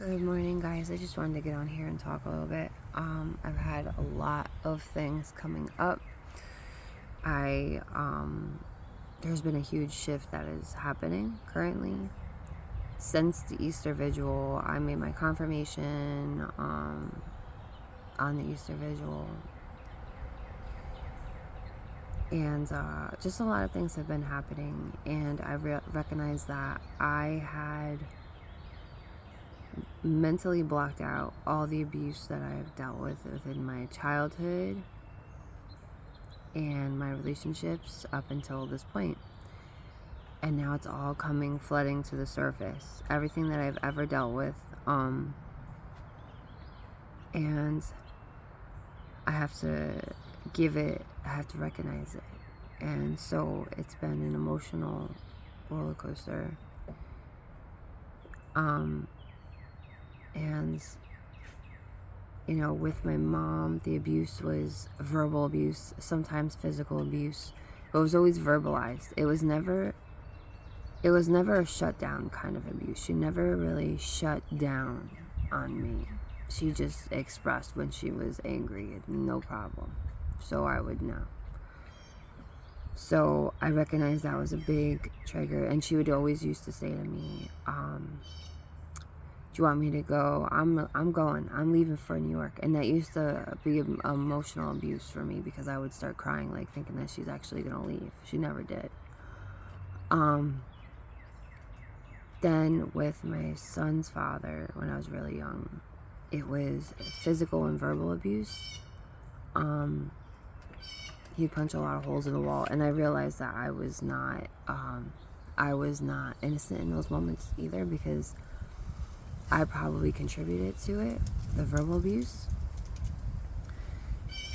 Good morning, guys. I just wanted to get on here and talk a little bit. I've had a lot of things coming up. I There's been a huge shift that is happening currently. Since the Easter Vigil, I made my confirmation on the Easter Vigil, and just a lot of things have been happening. And I recognized that I had mentally blocked out all the abuse that I've dealt with within my childhood and my relationships up until this point. And now it's all coming flooding to the surface. Everything that I've ever dealt with. And I have to I have to recognize it. And so it's been an emotional roller coaster. And with my mom, the abuse was verbal abuse, sometimes physical abuse, but it was always verbalized. It was never a shutdown kind of abuse. She never really shut down on me. She just expressed when she was angry, no problem. So I would know. So I recognized that was a big trigger, and she would always used to say to me, do you want me to go? I'm going. I'm leaving for New York. And that used to be emotional abuse for me, because I would start crying, like thinking that she's actually going to leave. She never did. Then with my son's father, when I was really young, it was physical and verbal abuse. He'd punch a lot of holes in the wall, and I realized that I was not innocent in those moments either, because I probably contributed to it, the verbal abuse,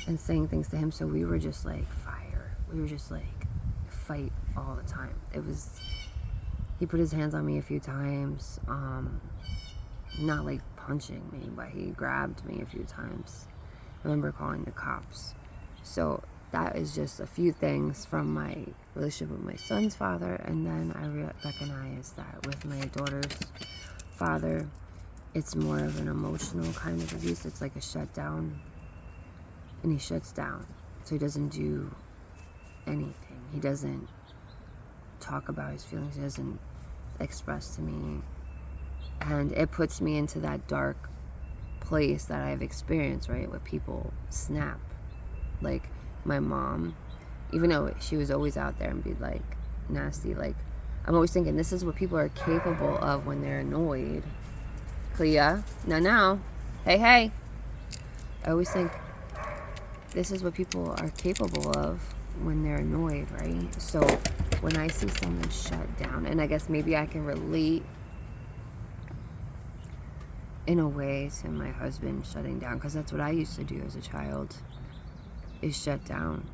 and saying things to him. So we were just like fire. We were just like fight all the time. He put his hands on me a few times, not like punching me, but he grabbed me a few times. I remember calling the cops. So that is just a few things from my relationship with my son's father. And then I recognized that with my daughter's father, it's more of an emotional kind of abuse. It's like a shutdown, and he shuts down. So he doesn't do anything. He doesn't talk about his feelings. He doesn't express to me. And it puts me into that dark place that I've experienced, right? Where people snap. Like my mom, even though she was always out there and be like nasty, like I'm always thinking this is what people are capable of when they're annoyed. Clea, now, hey. I always think this is what people are capable of when they're annoyed, right? So when I see someone shut down, and I guess maybe I can relate in a way to my husband shutting down, because that's what I used to do as a child, is shut down.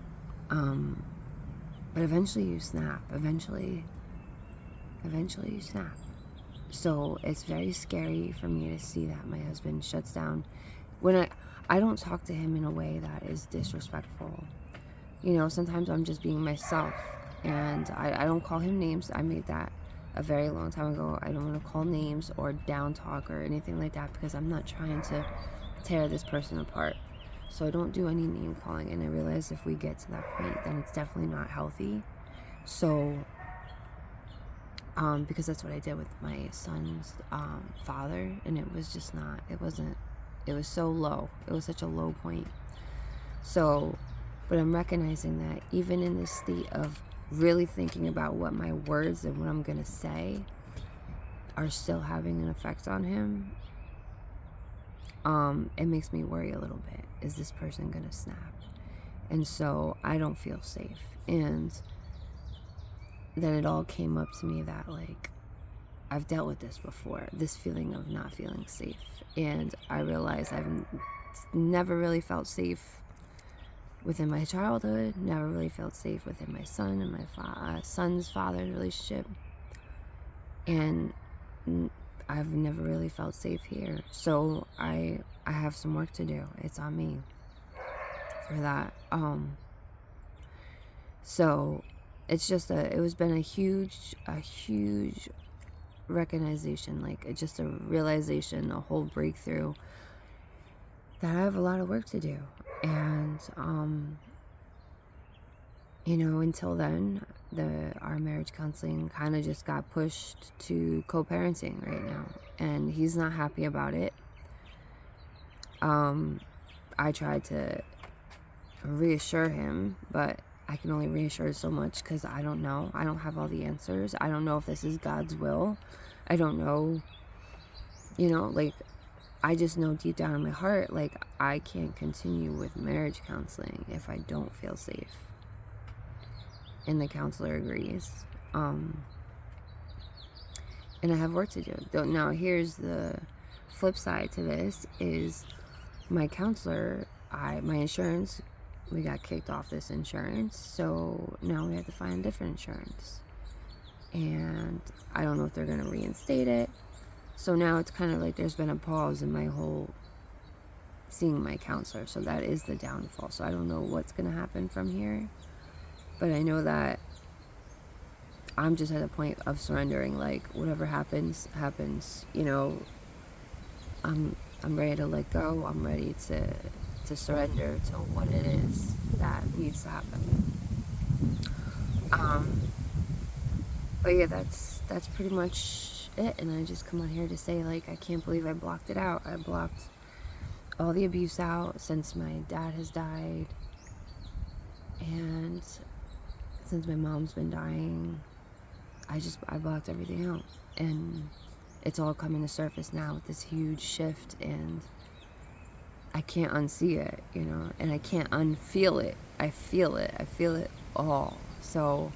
But eventually you snap. Eventually you snap. So it's very scary for me to see that my husband shuts down when I don't talk to him in a way that is disrespectful. Sometimes I'm just being myself, and I don't call him names. I made that a very long time ago. I don't want to call names or down talk or anything like that, because I'm not trying to tear this person apart. So I don't do any name calling, and I realize if we get to that point, then it's definitely not healthy. So because that's what I did with my son's father, and it was just not, it was so low. It was such a low point. So, but I'm recognizing that even in this state of really thinking about what my words and what I'm going to say are still having an effect on him, it makes me worry a little bit. Is this person going to snap? And so I don't feel safe. And then it all came up to me that, like, I've dealt with this before, this feeling of not feeling safe. And I realized I've never really felt safe within my childhood, never really felt safe within my son and my son's father's relationship. And I've never really felt safe here. So I have some work to do. It's on me for that. So it's just it was been a huge recognition, like just a realization, a whole breakthrough that I have a lot of work to do. And you know, until then, our marriage counseling kind of just got pushed to co-parenting right now, and he's not happy about it. I tried to reassure him, but I can only reassure so much because I don't know. I don't have all the answers. I don't know if this is God's will. I don't know, you know, like, I just know deep down in my heart, like, I can't continue with marriage counseling if I don't feel safe. And the counselor agrees. And I have work to do. Now, here's the flip side to this is my counselor, my insurance, we got kicked off this insurance, so now we have to find different insurance. And I don't know if they're going to reinstate it. So now it's kind of like there's been a pause in my whole seeing my counselor. So that is the downfall. So I don't know what's going to happen from here. But I know that I'm just at a point of surrendering. Like, whatever happens, happens. You know, I'm ready to let go. I'm ready to surrender to what it is that needs to happen. But yeah, that's pretty much it. And I just come on here to say, like, I can't believe I blocked it out. I blocked all the abuse out since my dad has died, and since my mom's been dying. I blocked everything out, and it's all coming to surface now with this huge shift, and I can't unsee it, you know, and I can't unfeel it. I feel it all. So